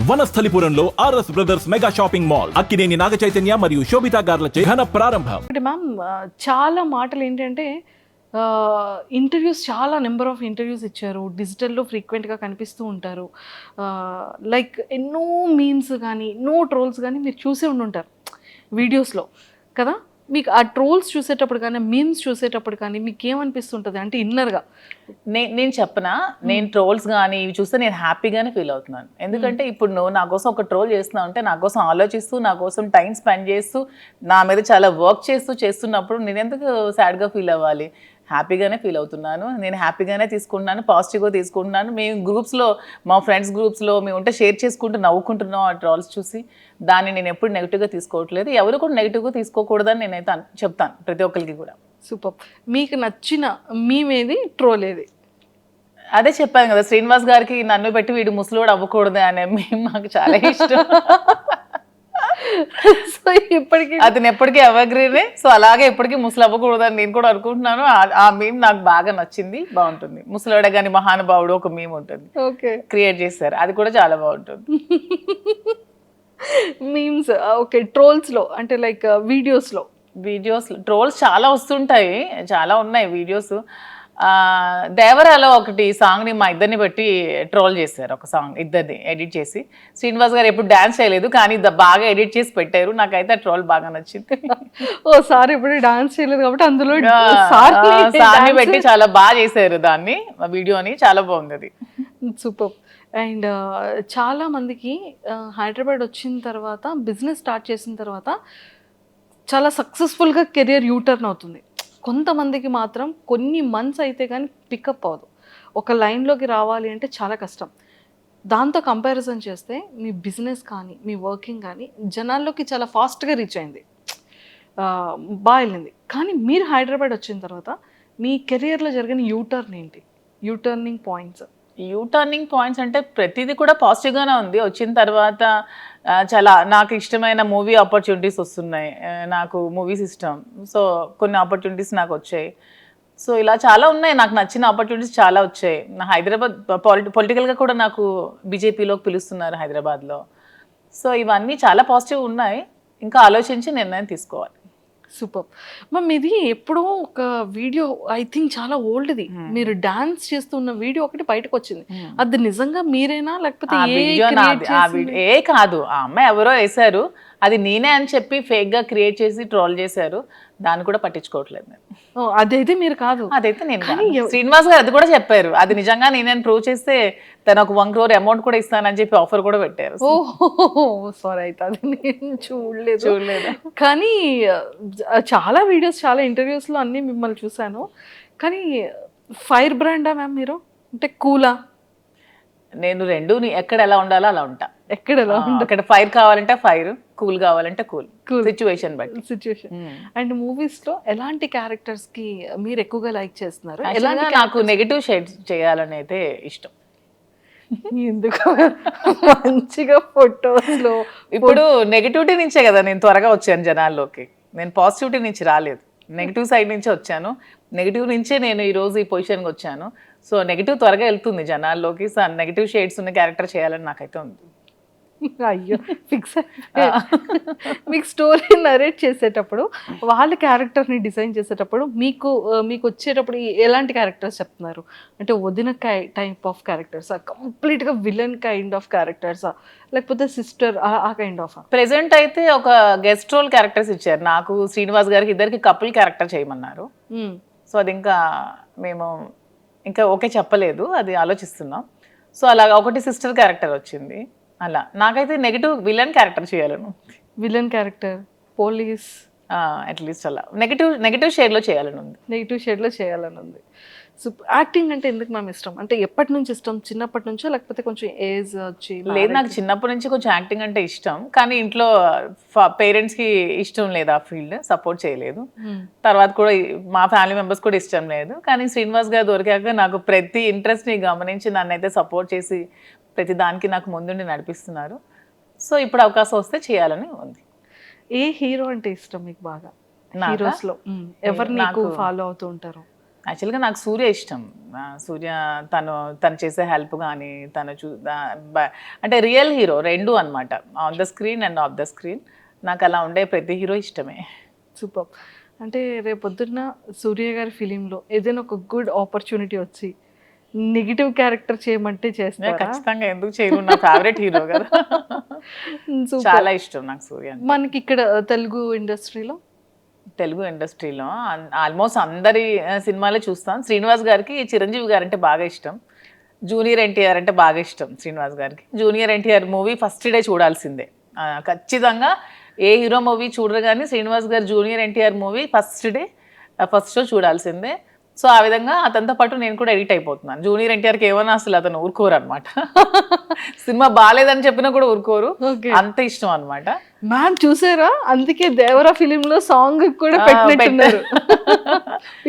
వనస్థలిపురంలో RS brothers mega shopping mall Akkineni Naga Chaitanya మరియు శోభితా గార్లచే ఘన ప్రారంభం. అంటే మ్యామ్ చాలా మాటలు ఏంటంటే ఇంటర్వ్యూస్ చాలా నెంబర్ ఆఫ్ ఇంటర్వ్యూస్ ఇచ్చారు, డిజిటల్లో ఫ్రీక్వెంట్గా కనిపిస్తూ ఉంటారు. లైక్ ఎన్నో మీమ్స్ కానీ ఎన్నో ట్రోల్స్ కానీ మీరు చూసే ఉండుంటారు వీడియోస్లో కదా. మీకు ఆ ట్రోల్స్ చూసేటప్పుడు కానీ మీమ్స్ చూసేటప్పుడు కానీ మీకు ఏమనిపిస్తుంటుంది అంటే ఇన్నర్గా? నేను చెప్పనా, నేను ట్రోల్స్ కానీ ఇవి చూస్తే నేను హ్యాపీగానే ఫీల్ అవుతున్నాను. ఎందుకంటే ఇప్పుడు నువ్వు నా కోసం ఒక ట్రోల్ చేస్తున్నావు అంటే నా కోసం ఆలోచిస్తూ, నా కోసం టైం స్పెండ్ చేస్తూ, నా మీద చాలా వర్క్ చేస్తున్నప్పుడు నేను ఎందుకు సాడ్గా ఫీల్ అవ్వాలి? హ్యాపీగానే ఫీల్ అవుతున్నాను. నేను హ్యాపీగానే తీసుకుంటున్నాను, పాజిటివ్గా తీసుకుంటున్నాను. మేము గ్రూప్స్లో, మా ఫ్రెండ్స్ గ్రూప్స్లో మేము ఉంటే షేర్ చేసుకుంటూ నవ్వుకుంటున్నాం ఆ ట్రోల్స్ చూసి. దాన్ని నేను ఎప్పుడు నెగిటివ్గా తీసుకోవట్లేదు. ఎవరు కూడా నెగిటివ్గా తీసుకోకూడదని నేనైతే చెప్తాను ప్రతి ఒక్కరికి కూడా. సూపర్. మీకు నచ్చిన మీమేది, ట్రోల్ ఏది? అదే చెప్పాను కదా, శ్రీనివాస్ గారికి నన్ను పెట్టి వీడు ముసలోడు అవ్వకూడదు అనే మేము మాకు చాలా ఇష్టం. సో ఇప్పటికీ అతను ఎప్పటికీ ఎవర్గ్రీనే. సో అలాగే ఎప్పటికీ ముసలు అవ్వకూడదు అని నేను కూడా అనుకుంటున్నాను. ఆ మీమ్ నాకు బాగా నచ్చింది, బాగుంటుంది. ముసలోడ గాని మహానుభావుడు ఒక మీమ్ ఉంటుంది, ఓకే, క్రియేట్ చేశారు, అది కూడా చాలా బాగుంటుంది. Memes okay. ట్రోల్స్లో అంటే లైక్ వీడియోస్లో ట్రోల్స్ చాలా వస్తుంటాయి, చాలా ఉన్నాయి వీడియోస్. దేవరాలో ఒకటి సాంగ్ని మా ఇద్దరిని బట్టి ట్రోల్ చేశారు. ఒక సాంగ్ ఇద్దరిని ఎడిట్ చేసి, శ్రీనివాస్ గారు ఎప్పుడు డాన్స్ చేయలేదు కానీ బాగా ఎడిట్ చేసి పెట్టారు. నాకైతే ఆ ట్రోల్ బాగా నచ్చింది. ఓ సార్ ఇప్పుడు డాన్స్ చేయలేదు కాబట్టి అందులో సాంగ్ని పెట్టి చాలా బాగా చేశారు దాన్ని, వీడియోని చాలా బాగుంది అది. సూపర్. అండ్ చాలా మందికి హైదరాబాద్ వచ్చిన తర్వాత, బిజినెస్ స్టార్ట్ చేసిన తర్వాత చాలా సక్సెస్ఫుల్గా కెరియర్ యూటర్న్ అవుతుంది. కొంతమందికి మాత్రం కొన్ని మంత్స్ అయితే కానీ పికప్ అవ్వదు. ఒక లైన్లోకి రావాలి అంటే చాలా కష్టం. దాంతో కంపారిజన్ చేస్తే మీ బిజినెస్ కానీ మీ వర్కింగ్ కానీ జనాల్లోకి చాలా ఫాస్ట్గా రీచ్ అయింది, బాగా వెళ్ళింది. కానీ మీరు హైదరాబాద్ వచ్చిన తర్వాత మీ కెరియర్లో జరిగిన యూటర్న్ ఏంటి, యూటర్నింగ్ పాయింట్స్? యూటర్నింగ్ పాయింట్స్ అంటే ప్రతిదీ కూడా పాజిటివ్గానే ఉంది. వచ్చిన తర్వాత చాలా నాకు ఇష్టమైన మూవీ ఆపర్చునిటీస్ వస్తున్నాయి. నాకు మూవీస్ ఇష్టం, సో కొన్ని ఆపర్చునిటీస్ నాకు వచ్చాయి. సో ఇలా చాలా ఉన్నాయి, నాకు నచ్చిన ఆపర్చునిటీస్ చాలా వచ్చాయి. నా హైదరాబాద్ పొలిటికల్గా కూడా నాకు బీజేపీలోకి పిలుస్తున్నారు హైదరాబాద్లో. సో ఇవన్నీ చాలా పాజిటివ్ ఉన్నాయి. ఇంకా ఆలోచించి నిర్ణయం తీసుకోవాలి. Super ma'am. ఇది ఎప్పుడో ఒక వీడియో, ఐ థింక్ చాలా ఓల్డ్ది, మీరు డాన్స్ చేస్తున్న వీడియో ఒకటి బయటకు వచ్చింది. అది నిజంగా మీరేనా లేకపోతే ఏ కాదు, ఆ అమ్మాయి ఎవరో వేశారు, అది నేనే అని చెప్పి ఫేక్గా క్రియేట్ చేసి ట్రోల్ చేశారు. దాన్ని కూడా పట్టించుకోవట్లేదు నేను. అదైతే మీరు కాదు, అదైతే నేను కాదు. శ్రీనివాస్ గారు అది కూడా చెప్పారు, అది నిజంగా నేనే ప్రూవ్ చేస్తే తను ఒక 1 crore అమౌంట్ కూడా ఇస్తానని చెప్పి ఆఫర్ కూడా పెట్టారు. ఓహో సారీ, అయితే అది నేను చూడలేదు. కానీ చాలా వీడియోస్, చాలా ఇంటర్వ్యూస్లో అన్నీ మిమ్మల్ని చూశాను. కానీ ఫైర్ బ్రాండా మ్యామ్ మీరు, అంటే కూలా? నేను రెండు, ఎక్కడ ఎలా ఉండాలో అలా ఉంటా. ఎక్కడ ఎలా అక్కడ ఫైర్ కావాలంటే ఫైర్, కూల్ కావాలంటే కూల్, సిచ్యువేషన్ బట్టి. సిచ్యువేషన్. అండ్ మూవీస్లో ఎలాంటి క్యారెక్టర్స్కి మీరు ఎక్కువగా లైక్ చేస్తున్నారు? నాకు నెగిటివ్ షేడ్స్ చేయాలని అయితే ఇష్టం. ఎందుకు? మంచిగా ఫొటోస్లో ఇప్పుడు నెగిటివిటీ నుంచే కదా నేను త్వరగా వచ్చాను జనాల్లోకి. నేను పాజిటివిటీ నుంచి రాలేదు, నెగిటివ్ సైడ్ నుంచే వచ్చాను. నెగిటివ్ నుంచే నేను ఈరోజు ఈ పొజిషన్కి వచ్చాను. సో నెగిటివ్ త్వరగా వెళ్తుంది జనాల్లోకి. సో నెగిటివ్ షేడ్స్ ఉన్న క్యారెక్టర్ చేయాలని నాకైతే ఉంది. అయ్యో ఫిక్స్. మీకు స్టోరీ నరేట్ చేసేటప్పుడు, వాళ్ళ క్యారెక్టర్ని డిజైన్ చేసేటప్పుడు మీకు వచ్చేటప్పుడు ఎలాంటి క్యారెక్టర్స్ చెప్తున్నారు? అంటే వదిన టైప్ ఆఫ్ క్యారెక్టర్సా, కంప్లీట్గా విలన్ కైండ్ ఆఫ్ క్యారెక్టర్సా, లేకపోతే సిస్టర్ ఆ కైండ్ ఆఫ్? ప్రెసెంట్ అయితే ఒక గెస్ట్ రోల్ క్యారెక్టర్స్ ఇచ్చారు నాకు. శ్రీనివాస్ గారికి ఇద్దరికి కపుల్ క్యారెక్టర్ చేయమన్నారు. సో అది ఇంకా మేము ఓకే చెప్పలేదు, అది ఆలోచిస్తున్నాం. సో అలాగా ఒకటి సిస్టర్ క్యారెక్టర్ వచ్చింది. అలా నాకైతే నెగిటివ్ విలన్ క్యారెక్టర్ చేయాలను. విలన్ క్యారెక్టర్, పోలీస్, అట్లీస్ట్ అలా నెగిటివ్ షేడ్లో చేయాలని ఉంది. నెగిటివ్ షేడ్లో చేయాలని ఉంది. సో యాక్టింగ్ అంటే ఎందుకు మ్యామ్ ఇష్టం? అంటే ఎప్పటి నుంచి ఇష్టం? చిన్నప్పటి నుంచో లేకపోతే కొంచెం ఏజ్ వచ్చి? లేదు, నాకు చిన్నప్పటి నుంచి కొంచెం యాక్టింగ్ అంటే ఇష్టం, కానీ ఇంట్లో పేరెంట్స్కి ఇష్టం లేదు, ఆ ఫీల్డ్ సపోర్ట్ చేయలేదు. తర్వాత కూడా మా ఫ్యామిలీ మెంబర్స్ కూడా ఇష్టం లేదు. కానీ శ్రీనివాస్ గారు దొరికాక నాకు ప్రతి ఇంట్రెస్ట్ని గమనించి నన్ను అయితే సపోర్ట్ చేసి ప్రతి దానికి నాకు ముందుండి నడిపిస్తున్నారు. సో ఇప్పుడు అవకాశం వస్తే చేయాలని ఉంది. ఏ హీరో అంటే ఇష్టం మీకు బాగా? హీరోస్లో ఎవరు నాకు ఫాలో అవుతూ ఉంటారు? యాక్చువల్గా నాకు సూర్య ఇష్టం. సూర్య తను చేసే హెల్ప్ కానీ అంటే రియల్ హీరో రెండు అనమాట, on the screen and of the screen. నాకు అలా ఉండే ప్రతి హీరో ఇష్టమే. సూపర్. అంటే రేపొద్దున్న సూర్య గారి ఫిలింలో ఏదైనా ఒక గుడ్ ఆపర్చునిటీ వచ్చి నెగిటివ్ క్యారెక్టర్ చేయమంటే చేస్తారా? ఖచ్చితంగా, ఎందుకు చేయను, నా ఫేవరెట్ హీరో కదా. Super. చాలా ఇష్టం నాకు సూర్య అంటే. మనకి ఇక్కడ తెలుగు ఇండస్ట్రీలో ఆల్మోస్ట్ అందరి సినిమాలే చూస్తాం. శ్రీనివాస్ గారికి చిరంజీవి గారు అంటే బాగా ఇష్టం, జూనియర్ ఎన్టీఆర్ అంటే బాగా ఇష్టం. శ్రీనివాస్ గారికి junior NTR movie first day చూడాల్సిందే, ఖచ్చితంగా. ఏ హీరో మూవీ చూడరు కానీ శ్రీనివాస్ గారు junior NTR movie first show చూడాల్సిందే. సో ఆ విధంగా అతనితో పాటు నేను కూడా ఎడిట్ అయిపోతున్నాను. జూనియర్ ఎన్టీఆర్కి ఏమన్నా అసలు అతను ఊరుకోరు అనమాట. సినిమా బాగాలేదని చెప్పినా కూడా ఊరుకోరు, అంత ఇష్టం అనమాట. మ్యామ్ చూసారా, అందుకే దేవరా ఫిలిం లో సాంగ్ కూడా పెట్టినట్టున్నారు.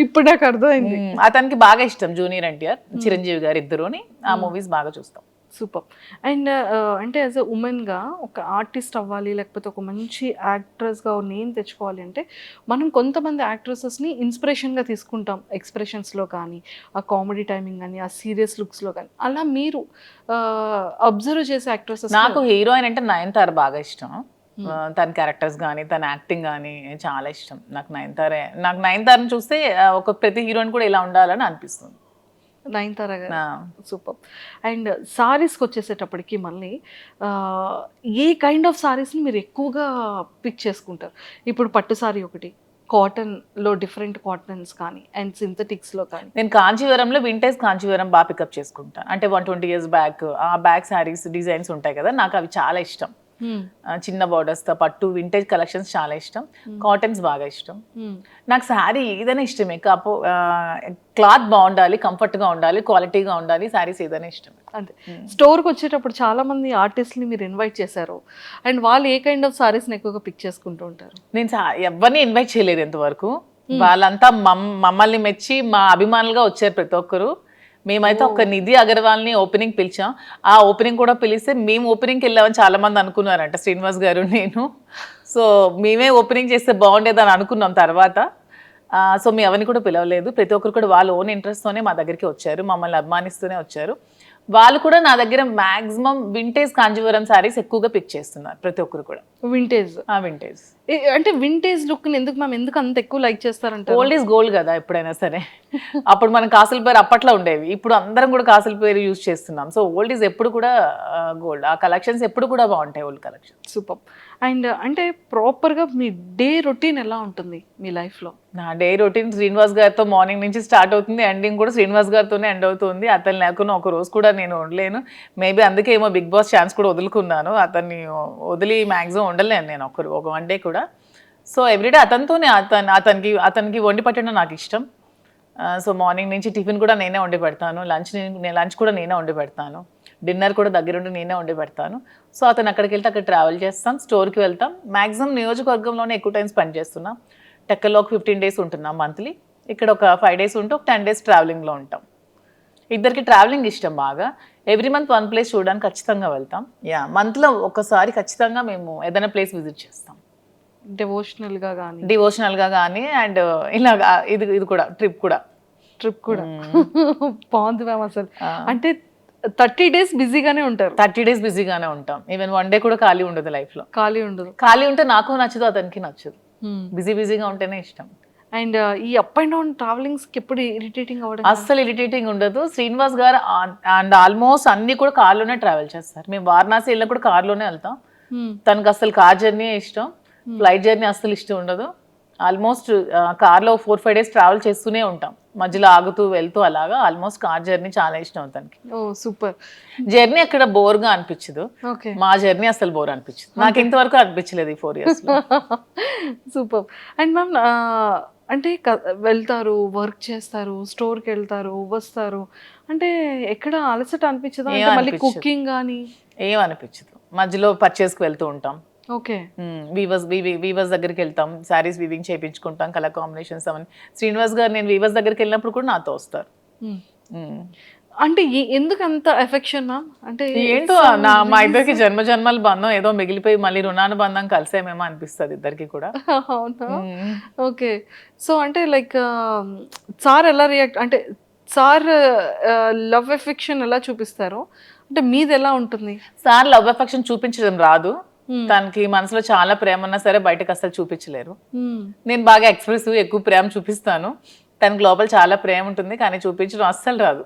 ఇప్పుడు నాకు అర్థమైంది. అతనికి బాగా ఇష్టం జూనియర్ ఎన్టీఆర్, చిరంజీవి గారు ఇద్దరుని. ఆ మూవీస్ బాగా చూస్తాం. సూపర్. అండ్ అంటే యాజ్ ఎ ఉమెన్గా ఒక ఆర్టిస్ట్ అవ్వాలి, లేకపోతే ఒక మంచి యాక్ట్రెస్గా నేమ్ తెచ్చుకోవాలి అంటే మనం కొంతమంది యాక్ట్రెసెస్ని ఇన్స్పిరేషన్గా తీసుకుంటాం, ఎక్స్ప్రెషన్స్లో కానీ, ఆ కామెడీ టైమింగ్ కానీ, ఆ సీరియస్ లుక్స్లో కానీ. అలా మీరు అబ్జర్వ్ చేసే యాక్ట్రెసెస్? నాకు హీరోయిన్ అంటే నయనతార బాగా ఇష్టం. తన క్యారెక్టర్స్ కానీ తన యాక్టింగ్ కానీ చాలా ఇష్టం. నాకు నయనతారని చూస్తే ఒక ప్రతి హీరోయిన్ కూడా ఇలా ఉండాలని అనిపిస్తుంది. నయనతార గారు సూపర్. అండ్ సారీస్కి వచ్చేసేటప్పటికి మళ్ళీ ఏ కైండ్ ఆఫ్ సారీస్ని మీరు ఎక్కువగా పిక్ చేసుకుంటారు? ఇప్పుడు పట్టు సారీ ఒకటి, కాటన్లో డిఫరెంట్ కాటన్స్ కానీ, అండ్ సింథటిక్స్లో కానీ. నేను కాంచీవరంలో వింటేజ్ కాంచీవరం బాగా పికప్ చేసుకుంటాను. అంటే 120 years బ్యాక్ ఆ బ్యాక్ శారీస్ డిజైన్స్ ఉంటాయి కదా, నాకు అవి చాలా ఇష్టం. చిన్న బార్డర్స్తో పట్టు వింటేజ్ కలెక్షన్స్ చాలా ఇష్టం. కాటన్స్ బాగా ఇష్టం. నాకు శారీ ఏదైనా ఇష్టమే, క్లాత్ బాగుండాలి, కంఫర్ట్గా ఉండాలి, క్వాలిటీగా ఉండాలి, శారీస్ ఏదైనా ఇష్టం. అంతే. స్టోర్కి వచ్చేటప్పుడు చాలా మంది ఆర్టిస్ట్ని మీరు ఇన్వైట్ చేశారు, అండ్ వాళ్ళు ఏ కైండ్ ఆఫ్ సారీస్ని ఎక్కువగా పిక్ చేసుకుంటూ ఉంటారు? నేను ఎవరిని ఇన్వైట్ చేయలేదు ఇంతవరకు. వాళ్ళంతా మమ్మల్ని మెచ్చి మా అభిమానులుగా వచ్చారు ప్రతి ఒక్కరు. మేమైతే ఒక నిధి అగర్వాల్ని ఓపెనింగ్ పిలిచాం. ఆ ఓపెనింగ్ కూడా పిలిస్తే మేము ఓపెనింగ్కి వెళ్ళామని చాలా మంది అనుకున్నారంట, శ్రీనివాస్ గారు నేను. సో మేమే ఓపెనింగ్ చేస్తే బాగుండేదని అనుకున్నాం తర్వాత. సో మేము ఎవరిని కూడా పిలవలేదు. ప్రతి ఒక్కరు కూడా వాళ్ళ ఓన్ ఇంట్రెస్ట్తోనే మా దగ్గరికి వచ్చారు, మమ్మల్ని అభిమానిస్తూనే వచ్చారు. వాళ్ళు కూడా నా దగ్గర మాక్సిమం వింటేజ్ కాంజీవరం శారీస్ ఎక్కువగా పిక్ చేస్తున్నారు ప్రతి ఒక్కరు కూడా. వింటేజ్ అంటే వింటేజ్ లుక్ ఎందుకు అంత ఎక్కువ లైక్ చేస్తారంటే? ఓల్డ్ ఈజ్ గోల్డ్ కదా ఎప్పుడైనా సరే. అప్పుడు మనం కాసుల పేరు అప్పట్లో ఉండేవి, ఇప్పుడు అందరం కూడా కాసుల పేరు యూజ్ చేస్తున్నాం. సో ఓల్డ్ ఈజ్ ఎప్పుడు కూడా గోల్డ్. ఆ కలెక్షన్స్ ఎప్పుడు కూడా బాగుంటాయి, ఓల్డ్ కలెక్షన్. సూపర్. అండ్ అంటే ప్రాపర్గా మీ డే రొటీన్ ఎలా ఉంటుంది మీ లైఫ్లో? నా డే రొటీన్ శ్రీనివాస్ గారితో మార్నింగ్ నుంచి స్టార్ట్ అవుతుంది, ఎండింగ్ కూడా శ్రీనివాస్ గారితోనే ఎండ్ అవుతుంది. అతను లేకుండా ఒక రోజు కూడా నేను ఉండలేను. మేబీ అందుకే ఏమో బిగ్ బాస్ ఛాన్స్ కూడా వదులుకున్నాను. అతన్ని వదిలి మ్యాక్సిమం ఉండలేను నేను ఒక వన్ డే కూడా. సో ఎవ్రీడే అతనితోనే, అతనికి వండి పెట్టడం నాకు ఇష్టం. సో మార్నింగ్ నుంచి టిఫిన్ కూడా నేనే వండి పెడతాను, లంచ్ కూడా నేనే వండి పెడతాను, డిన్నర్ కూడా దగ్గరుండి నేనే వండి పెడతాను. సో అతను అక్కడికి వెళ్తే అక్కడ ట్రావెల్ చేస్తాం, స్టోర్కి వెళ్తాం. మ్యాక్సిమం నియోజకవర్గంలోనే ఎక్కువ టైం స్పెండ్ చేస్తున్నాం. టెక్కల్లో ఒక 15 days ఉంటున్నాం మంత్లీ. ఇక్కడ ఒక 5 days ఉంటే ఒక 10 days ట్రావెలింగ్లో ఉంటాం. ఇద్దరికి ట్రావెలింగ్ ఇష్టం బాగా. ఎవ్రీ మంత్ వన్ ప్లేస్ చూడడానికి ఖచ్చితంగా వెళ్తాం. మంత్లో ఒకసారి ఖచ్చితంగా మేము ఏదైనా ప్లేస్ విజిట్ చేస్తాం, డివోషనల్గా కానీ అండ్ ఇలాగా. ఇది కూడా ట్రిప్ కూడా బాగుంది మ్యామ్. అసలు అంటే 30 days బిజీగానే ఉంటారు. 30 days బిజీగానే ఉంటాం. ఈవెన్ వన్ డే కూడా ఖాళీ ఉండదు లైఫ్లో. ఖాళీ ఉంటే నాకు నచ్చదు, అతనికి నచ్చదు. బిజీగా ఉంటేనే ఇష్టం. అండ్ ఈ అప్ అండ్ డౌన్ ట్రావెలింగ్స్కి ఎప్పుడు ఇరిటేటింగ్ అవ్వడం? అస్సలు ఇరిటేటింగ్ ఉండదు. శ్రీనివాస్ గారు అండ్ ఆల్మోస్ట్ అన్ని కూడా కార్లోనే ట్రావెల్ చేస్తారు. మేము వారణాసి వెళ్ళినా కూడా కార్లోనే వెళ్తాం. తనకు అసలు కార్ జర్నీ ఇష్టం, ఫ్లైట్ జర్నీ అస్సలు ఇష్టం ఉండదు. ఆల్మోస్ట్ కార్లో 4-5 days ట్రావెల్ చేస్తూనే ఉంటాం, మధ్యలో ఆగుతూ వెళ్తూ అలాగా. ఆల్మోస్ట్ కార్ జర్నీ చాలా ఇష్టం తనకి. సూపర్. జర్నీ అక్కడ బోర్గా అనిపించదు, మా జర్నీ అసలు బోర్ అనిపించదు. నాకు ఇంతవరకు అనిపించలేదు ఈ 4 years. సూపర్. అండ్ మ్యామ్ అంటే వెళ్తారు, వర్క్ చేస్తారు, స్టోర్కి వెళ్తారు, వస్తారు, అంటే ఎక్కడ అలసట అనిపించదా? మళ్ళీ కుకింగ్ కానీ ఏం అనిపించదు. మధ్యలో పర్చేస్కి వెళ్తూ ఉంటాం. ఓకే. వీవర్స్ దగ్గరికి వెళ్తాం, శారీస్ వీవింగ్ చేయించుకుంటాం, కలర్ కాంబినేషన్స్ అవన్నీ. శ్రీనివాస్ గారు నేను వీవర్స్ దగ్గరికి వెళ్ళినప్పుడు కూడా నాతో వస్తారు. అంటే ఎందుకు అంత ఎఫెక్షన్ మ్యామ్? అంటే ఏంటో మా ఇద్దరికి జన్మ జన్మల బంధం ఏదో మిగిలిపోయి మళ్ళీ రుణానుబంధం కలిసేమేమో అనిపిస్తుంది ఇద్దరికి కూడా. అవునా? ఓకే. సో అంటే లైక్ సార్ ఎలా రియాక్ట్, అంటే సార్ లవ్ ఎఫెక్షన్ ఎలా చూపిస్తారు? అంటే మీది ఎలా ఉంటుంది? సార్ లవ్ ఎఫెక్షన్ చూపించడం రాదు. తనకి మనసులో చాలా ప్రేమ ఉన్నా సరే బయటకు అసలు చూపించలేరు. నేను బాగా ఎక్స్ప్రెసివ్, ఎక్కువ ప్రేమ చూపిస్తాను. తనకి లోపల చాలా ప్రేమ ఉంటుంది కానీ చూపించడం అస్సలు రాదు.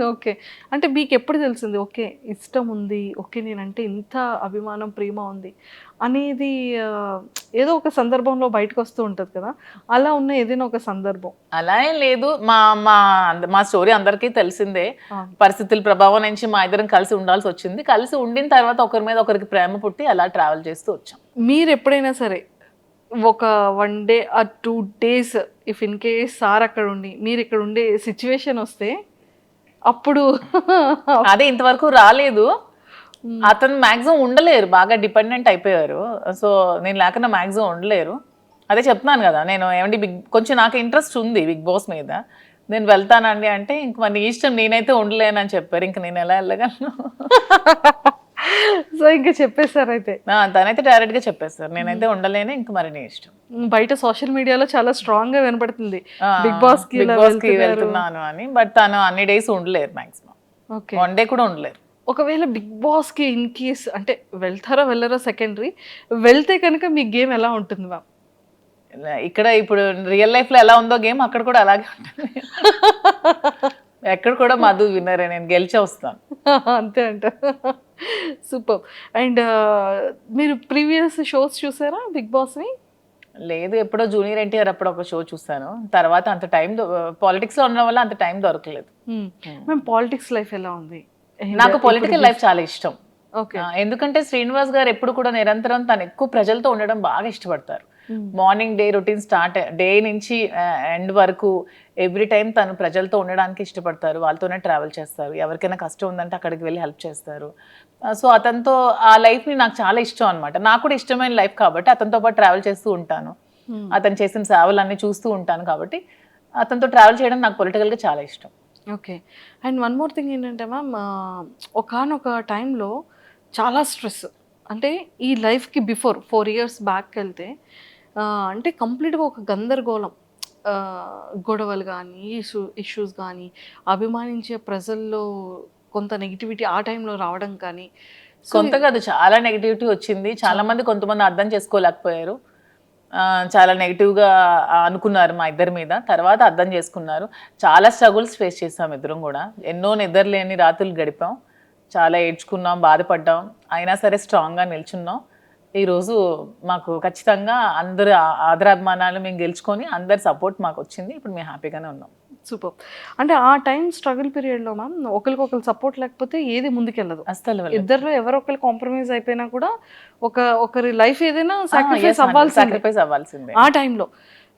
ఓకే. అంటే మీకు ఎప్పుడు తెలిసింది ఓకే ఇష్టం ఉంది, ఓకే నేనంటే ఇంత అభిమానం, ప్రేమ ఉంది అనేది ఏదో ఒక సందర్భంలో బయటకు వస్తూ ఉంటుంది కదా, అలా ఉన్న ఏదైనా ఒక సందర్భం? అలా ఏం లేదు. మా మా మా స్టోరీ అందరికీ తెలిసిందే. పరిస్థితుల ప్రభావం నుంచి మా ఇద్దరం కలిసి ఉండాల్సి వచ్చింది. కలిసి ఉండిన తర్వాత ఒకరి మీద ఒకరికి ప్రేమ పుట్టి అలా ట్రావెల్ చేస్తూ వచ్చాం. మీరు ఎప్పుడైనా సరే ఒక 1 day or 2 days if in case sir అక్కడ ఉండి మీరు ఇక్కడ ఉండే సిచ్యువేషన్ వస్తే అప్పుడు అదే ఇంతవరకు రాలేదు. అతను మాక్సిమం ఉండలేరు, బాగా డిపెండెంట్ అయిపోయారు. సో నేను లేకుండా మాక్సిమం ఉండలేరు. అదే చెప్తున్నాను కదా, నేను ఏమంటే కొంచెం నాకు ఇంట్రెస్ట్ ఉంది బిగ్ బాస్ మీద, నేను వెళ్తానండి అంటే ఇంక మరి ఇష్టం, నేనైతే ఉండలేనని చెప్పారు. ఇంక నేను ఎలా వెళ్ళగలను? సో ఇంకా చెప్పేశారు అయితే. తనైతే డైరెక్ట్ గా చెప్పేస్తారు, నేనైతే ఉండలేను, ఇంక మరి నీ ఇష్టం. బయట సోషల్ మీడియాలో చాలా స్ట్రాంగ్ గా వినపడుతుంది బిగ్ బాస్ కి వెళ్తున్నాను అని. బట్ తను అన్ని డేస్ ఉండలేరు, మాక్సిమం ఓకే 1 డే కూడా ఉండలేరు. ఒకవేళ బిగ్ బాస్ కి ఇన్ కేస్ అంటే వెళ్తారో వెళ్ళరో సెకండరీ, వెళ్తే కనుక మీ గేమ్ ఎలా ఉంటుంది మ్యామ్? ఇక్కడ ఇప్పుడు రియల్ లైఫ్ లో ఎలా ఉందో గేమ్ అక్కడ కూడా అలాగే ఉంటుంది. ఎక్కడ కూడా మధు విన్నరే, నేను గెలిచే వస్తాను. అంతే అంట. సూపర్. అండ్ మీరు ప్రీవియస్ షోస్ చూసారా బిగ్ బాస్ని? లేదు, ఎప్పుడో జూనియర్ ఎన్టీఆర్ అప్పుడు ఒక షో చూసాను. తర్వాత అంత టైం పాలిటిక్స్ లో ఉండడం వల్ల అంత టైం దొరకలేదు. మేము పాలిటిక్స్ లైఫ్ ఎలా ఉంది? నాకు పొలిటికల్ లైఫ్ చాలా ఇష్టం. ఓకే. ఎందుకంటే శ్రీనివాస్ గారు ఎప్పుడు కూడా నిరంతరం తను ఎక్కువ ప్రజలతో ఉండడం బాగా ఇష్టపడతారు. Morning day routine start day నుంచి ఎండ్ వరకు ఎవ్రీ టైం తను ప్రజలతో ఉండడానికి ఇష్టపడతారు. వాళ్ళతోనే ట్రావెల్ చేస్తారు. ఎవరికైనా కష్టం ఉందంటే అక్కడికి వెళ్ళి హెల్ప్ చేస్తారు. సో అతనితో ఆ లైఫ్ని నాకు చాలా ఇష్టం అనమాట. నాకు కూడా ఇష్టమైన లైఫ్ కాబట్టి అతనితో పాటు ట్రావెల్ చేస్తూ ఉంటాను. అతను చేసిన సేవలన్నీ చూస్తూ ఉంటాను కాబట్టి అతనితో ట్రావెల్ చేయడం నాకు పొలిటికల్గా చాలా ఇష్టం. Okay. And one more thing ఏంటంటే మ్యామ్, ఒకానొక టైంలో చాలా స్ట్రెస్, అంటే ఈ లైఫ్కి బిఫోర్ 4 years బ్యాక్ వెళ్తే అంటే కంప్లీట్గా ఒక గందరగోళం, గొడవలు కానీ ఇష్యూస్ కానీ, అభిమానించే ప్రజల్లో కొంత నెగిటివిటీ ఆ టైంలో రావడం కానీ. కొంత కాదు, చాలా నెగిటివిటీ వచ్చింది. చాలా మంది కొంతమంది అర్థం చేసుకోలేకపోయారు. చాలా నెగిటివ్గా అనుకున్నారు మా ఇద్దరి మీద. తర్వాత అర్థం చేసుకున్నారు. చాలా స్ట్రగుల్స్ ఫేస్ చేసాం ఇద్దరం కూడా. ఎన్నో నిద్రలేని రాత్రులు గడిపాం. చాలా ఏడ్చుకున్నాం, బాధపడ్డాం. అయినా సరే స్ట్రాంగ్గా నిల్చున్నాం. ఈరోజు మాకు ఖచ్చితంగా అందరు ఆదరాభిమానాలు మేము గెలుచుకొని అందరి సపోర్ట్ మాకు వచ్చింది. ఇప్పుడు మేము హ్యాపీగానే ఉన్నాం. సూపర్. అంటే ఆ టైం స్ట్రగుల్ పీరియడ్లో మ్యామ్ ఒకరికొకరు సపోర్ట్ లేకపోతే ఏది ముందుకెళ్ళదు. అసలు ఇద్దరిలో ఎవరో ఒకరు కాంప్రమైజ్ అయిపోయినా కూడా ఒకరి లైఫ్ ఏదైనా సాక్రిఫైస్ అవ్వాల్సిందే ఆ టైంలో.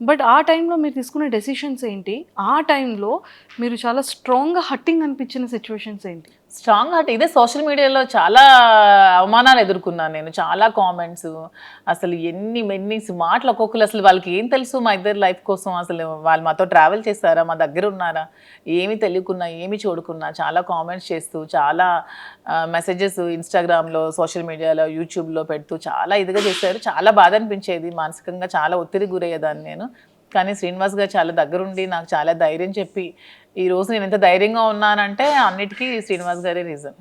బట్ ఆ టైంలో మీరు తీసుకునే డెసిషన్స్ ఏంటి? ఆ టైంలో మీరు చాలా స్ట్రాంగ్గా హట్టింగ్ అనిపించిన సిచ్యువేషన్స్ ఏంటి? స్ట్రాంగ్ హార్ట్ ఇదే. సోషల్ మీడియాలో చాలా అవమానాలు ఎదుర్కొన్నాను నేను, చాలా కామెంట్స్, అసలు ఎన్ని మాటలు ఒక్కొక్కరు. అసలు వాళ్ళకి ఏం తెలుసు మా ఇద్దరు లైఫ్ కోసం? అసలు వాళ్ళు మాతో ట్రావెల్ చేస్తారా, మా దగ్గర ఉన్నారా, ఏమి తెలియకున్నా ఏమి చూడకున్నా చాలా కామెంట్స్ చేస్తూ, చాలా మెసేజెస్ ఇన్స్టాగ్రామ్లో, సోషల్ మీడియాలో, యూట్యూబ్లో పెడుతూ చాలా ఇదిగా చేశారు. చాలా బాధ అనిపించేది, మానసికంగా చాలా ఒత్తిడి గురయ్యేదాన్ని నేను. కానీ శ్రీనివాస్ గారు చాలా దగ్గరుండి నాకు చాలా ధైర్యం చెప్పి ఈరోజు నేను ఎంత ధైర్యంగా ఉన్నానంటే అన్నిటికీ శ్రీనివాస్ గారే రీజన్.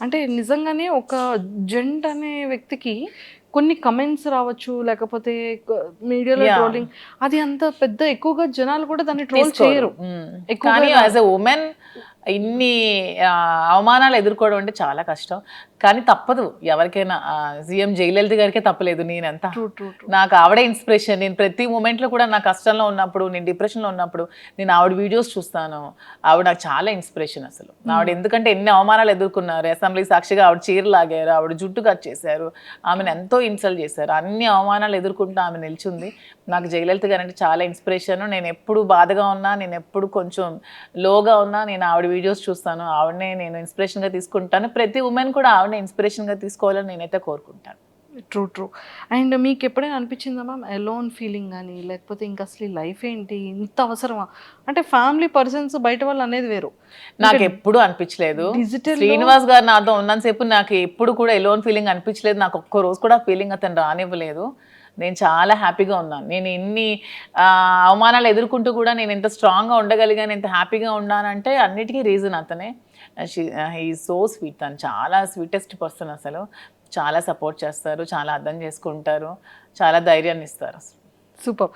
అంటే నిజంగానే ఒక జెంట్ అనే వ్యక్తికి కొన్ని కమెంట్స్ రావచ్చు, లేకపోతే మీడియాలో ట్రోలింగ్, అది అంత పెద్ద ఎక్కువగా జనాలు కూడా దాన్ని ట్రోల్ చేయరు. కానీ యాజ్ ఎ ఉమెన్ ఇన్ని అవమానాలు ఎదుర్కోవడం అంటే చాలా కష్టం. కానీ తప్పదు ఎవరికైనా. సీఎం జయలలిత గారికే తప్పలేదు. నేనంతా నాకు ఆవిడే ఇన్స్పిరేషన్. నేను ప్రతి మూమెంట్లో కూడా నా కష్టంలో ఉన్నప్పుడు, నేను డిప్రెషన్లో ఉన్నప్పుడు నేను ఆవిడ వీడియోస్ చూస్తాను. ఆవిడ నాకు చాలా ఇన్స్పిరేషన్ అసలు. ఆవిడ ఎందుకంటే ఎన్ని అవమానాలు ఎదుర్కొన్నారు. అసెంబ్లీ సాక్షిగా ఆవిడ చీర లాగారు, ఆవిడ జుట్టు కట్ చేశారు, ఆమెను ఎంతో ఇన్సల్ట్ చేశారు. అన్ని అవమానాలు ఎదుర్కొంటూ ఆమె నిల్చుంది. నాకు జయలలిత గారు అంటే చాలా ఇన్స్పిరేషన్. నేను ఎప్పుడు బాధగా ఉన్నా, నేను ఎప్పుడు కొంచెం లోగా ఉన్నా నేను ఆవిడ వీడియోస్ చూస్తాను. ఆవిడనే నేను ఇన్స్పిరేషన్గా తీసుకుంటాను. ప్రతి ఉమెన్ కూడా ఆవిడనే ఇన్స్పిరేషన్గా తీసుకోవాలని నేనైతే కోరుకుంటాను. ట్రూ. అండ్ మీకు ఎప్పుడైనా అనిపించిందా మ్యామ్ ఎలోన్ ఫీలింగ్ కానీ, లేకపోతే ఇంకా అసలు ఈ లైఫ్ ఏంటి ఇంత అవసరమా? అంటే ఫ్యామిలీ పర్సన్స్ బయట వాళ్ళు అనేది వేరు. నాకు ఎప్పుడు అనిపించలేదు. Digital లో- శ్రీనివాస్ గారు నాతో ఉన్నంతసేపు నాకు ఎప్పుడు కూడా ఎలోన్ ఫీలింగ్ అనిపించలేదు. నాకు ఒక్క రోజు కూడా ఫీలింగ్ అతను రానివ్వలేదు. నేను చాలా హ్యాపీగా ఉన్నాను. నేను ఎన్ని అవమానాలు ఎదుర్కొంటూ కూడా నేను ఎంత స్ట్రాంగ్గా ఉండగలిగాను, ఎంత హ్యాపీగా ఉన్నానంటే అన్నిటికీ రీజన్ అతనే. He so sweet. తను చాలా స్వీటెస్ట్ పర్సన్ అసలు. చాలా సపోర్ట్ చేస్తారు, చాలా అర్థం చేసుకుంటారు, చాలా ధైర్యాన్ని ఇస్తారు. సూపర్.